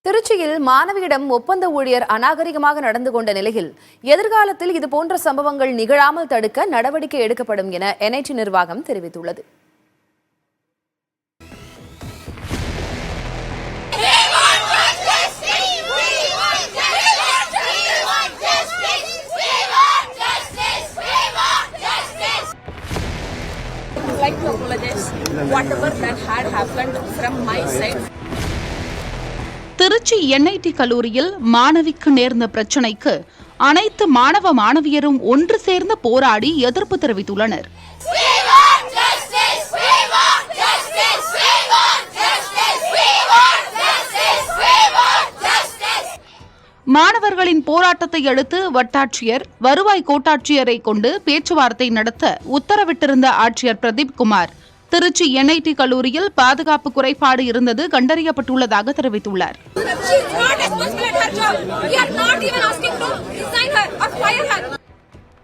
திருச்சியில் மாணவியிடம் ஒப்பந்த ஊழியர் அநாகரிகமாக நடந்து கொண்ட நிலையில் எதிர்காலத்தில் இதுபோன்ற சம்பவங்கள் நிகழாமல் தடுக்க நடவடிக்கை எடுக்கப்படும் என NIT நிர்வாகம் தெரிவித்துள்ளது. I would like to apologize whatever that had happened from my side. Trichy NIT கல்லூரியில் மாணவிக்கு நேர்ந்த பிரச்சினைக்கு அனைத்து மாணவ மாணவியரும் ஒன்று சேர்ந்து போராடி எதிர்ப்பு தெரிவித்துள்ளனர். மாணவர்களின் போராட்டத்தை அடுத்து வட்டாட்சியர், வருவாய் கோட்டாட்சியரை கொண்டு பேச்சுவார்த்தை நடத்த உத்தரவிட்டிருந்த ஆட்சியர் பிரதீப் குமார் திருச்சி NIT கல்லூரியில் பாதுகாப்பு குறைபாடு இருந்தது கண்டறியப்பட்டுள்ளதாக தெரிவித்துள்ளார்.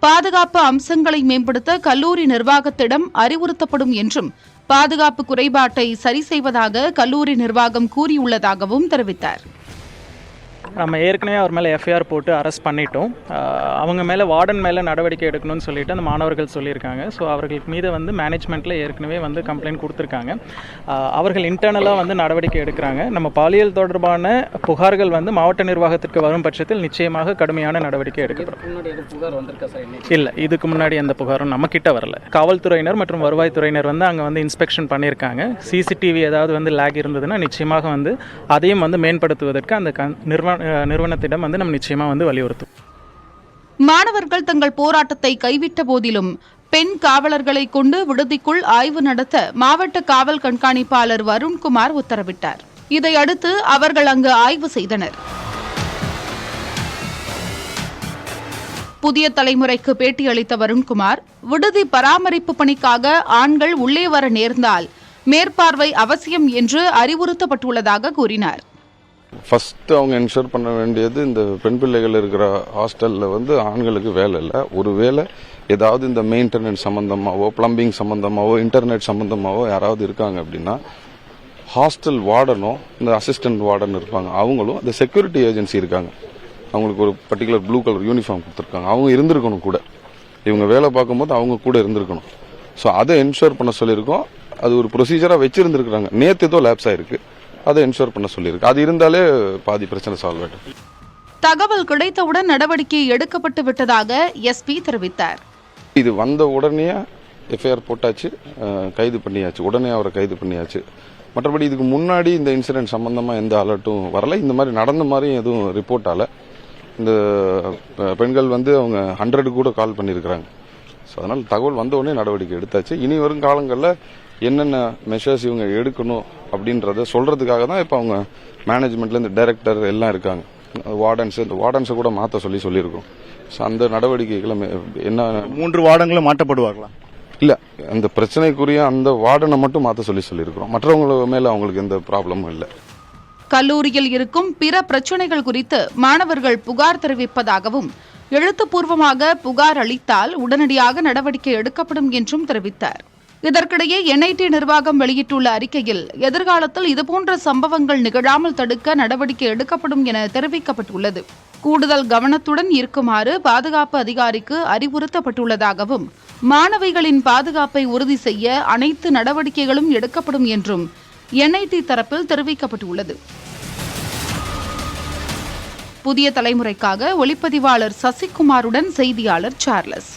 பாதுகாப்பு அம்சங்களை மேம்படுத்த கல்லூரி நிர்வாகத்திடம் அறிவுறுத்தப்படும் என்றும் பாதுகாப்பு குறைபாட்டை சரி செய்வதாக கல்லூரி நிர்வாகம் கூறியுள்ளதாகவும் தெரிவித்தார். நம்ம ஏற்கனவே அவர் மேலே FIR போட்டு அரெஸ்ட் பண்ணிட்டோம். அவங்க மேலே வார்டன் மேலே நடவடிக்கை எடுக்கணும்னு சொல்லிட்டு அந்த மாணவர்கள் சொல்லியிருக்காங்க. ஸோ அவர்களுக்கு மீது மேனேஜ்மெண்ட்டில் ஏற்கனவே கம்ப்ளைண்ட் கொடுத்துருக்காங்க. அவர்கள் இன்டர்னலாக நடவடிக்கை எடுக்கிறாங்க. நம்ம பாலியல் தொடர்பான புகார்கள் மாவட்ட நிர்வாகத்திற்கு வரும் பட்சத்தில் நிச்சயமாக கடுமையான நடவடிக்கை எடுக்கப்படும். இல்லை, இதுக்கு முன்னாடி எந்த புகாரும் நம்மக்கிட்ட வரல. காவல்துறையினர் மற்றும் வருவாய்த்துறையினர் அங்கே இன்ஸ்பெக்ஷன் பண்ணியிருக்காங்க. CCTV ஏதாவது லேக் இருந்ததுன்னா நிச்சயமாக அதையும் மேம்படுத்துவதற்கு அந்த நிறுவனத்திடம் நம்ம நிச்சயமா வலியுறுத்தும். மாணவர்கள் தங்கள் போராட்டத்தை கைவிட்ட போதிலும் பெண் காவலர்களை கொண்டு விடுதிக்குள் ஆய்வு நடத்த மாவட்ட காவல் கண்காணிப்பாளர் வருண்குமார் உத்தரவிட்டார். இதையடுத்து அவர்கள் அங்கு ஆய்வு செய்தனர். புதிய தலைமுறைக்கு பேட்டியளித்த வருண்குமார், விடுதி பராமரிப்பு பணிக்காக ஆண்கள் உள்ளே வர நேர்ந்தால் மேற்பார்வை அவசியம் என்று அறிவுறுத்தப்பட்டுள்ளதாக கூறினார். ஃபர்ஸ்ட் அவங்க என்ஷூர் பண்ண வேண்டியது, இந்த பெண் பிள்ளைகள் இருக்கிற ஹாஸ்டலில் ஆண்களுக்கு வேலை இல்லை. ஒரு வேலை ஏதாவது இந்த மெயின்டெனன்ஸ் சம்மந்தமாகவோ, பிளம்பிங் சம்மந்தமாகவோ, இன்டர்நெட் சம்மந்தமாகவோ யாராவது இருக்காங்க அப்படின்னா ஹாஸ்டல் வார்டனோ, இந்த அசிஸ்டன்ட் வார்டன் இருப்பாங்க, அவங்களும் இந்த செக்யூரிட்டி ஏஜென்சி இருக்காங்க, அவங்களுக்கு ஒரு பர்டிகுலர் ப்ளூ கலர் யூனிஃபார்ம் கொடுத்துருக்காங்க, அவங்க இருந்திருக்கணும் கூட. இவங்க வேலை பார்க்கும்போது அவங்க கூட இருந்திருக்கணும். ஸோ அதை என்ஷூர் பண்ண சொல்லியிருக்கோம். அது ஒரு ப்ரொசீஜராக வச்சிருந்துருக்குறாங்க. நேற்று ஏதோ லேப்ஸ் ஆயிருக்கு, அதை என்ஷூர் பண்ண சொல்லியிருக்கு. அது இருந்தாலே பாதி பிரச்சனை சால்வ் ஆயிடும். தகவல் கிடைத்தவுடன் நடவடிக்கை எடுக்கப்பட்டு விட்டதாக SP தெரிவித்தார். இது வந்த உடனே FIR போட்டாச்சு, கைது பண்ணியாச்சு, உடனே அவரை கைது பண்ணியாச்சு. மற்றபடி இதுக்கு முன்னாடி இந்த இன்சிடென்ட் சம்பந்தமா எந்த அலர்ட்டும் வரல. இந்த மாதிரி நடந்த மாதிரி எதுவும் ரிப்போர்ட் ஆகல. இந்த பெண்கள் அவங்க 100 கூட கால் பண்ணியிருக்கிறாங்க. ஸோ அதனால் தகவல் வந்த உடனே நடவடிக்கை எடுத்தாச்சு. இனி வரும் காலங்களில் என்னென்ன மெஷர்ஸ் இவங்க எடுக்கணும் அப்படின்றத சொல்றதுக்காக தான் இப்போ அவங்க மேனேஜ்மெண்ட்ல இந்த டைரக்டர் எல்லாம் இருக்காங்க. இந்த வார்டன்ஸை கூட மாற்ற சொல்லியிருக்கோம். ஸோ அந்த நடவடிக்கைகளை என்ன 3 வார்டங்களும் மாற்றப்படுவார்களா? இல்லை, அந்த பிரச்சனைக்குரிய அந்த வார்டனை மட்டும் மாற்ற சொல்லியிருக்கிறோம். மற்றவங்க மேல அவங்களுக்கு எந்த ப்ராப்ளமும் இல்லை. கல்லூரியில் இருக்கும் பிற பிரச்சனைகள் குறித்து மாணவர்கள் புகார் தெரிவிப்பதாகவும், எழுத்துப்பூர்வமாக புகார் அளித்தால் உடனடியாக நடவடிக்கை எடுக்கப்படும் என்றும் தெரிவித்தார். இதற்கிடையே NIT நிர்வாகம் வெளியிட்டுள்ள அறிக்கையில் எதிர்காலத்தில் இதுபோன்ற சம்பவங்கள் நிகழாமல் தடுக்க நடவடிக்கை எடுக்கப்படும் என தெரிவிக்கப்பட்டுள்ளது. கூடுதல் கவனத்துடன் இருக்குமாறு பாதுகாப்பு அதிகாரிக்கு அறிவுறுத்தப்பட்டுள்ளதாகவும், மாணவிகளின் பாதுகாப்பை உறுதி செய்ய அனைத்து நடவடிக்கைகளும் எடுக்கப்படும் என்றும் NIT தரப்பில் தெரிவிக்கப்பட்டுள்ளது. புதிய தலைமுறைக்காக ஒளிப்பதிவாளர் சசிகுமாருடன் செய்தியாளர் சார்லஸ்.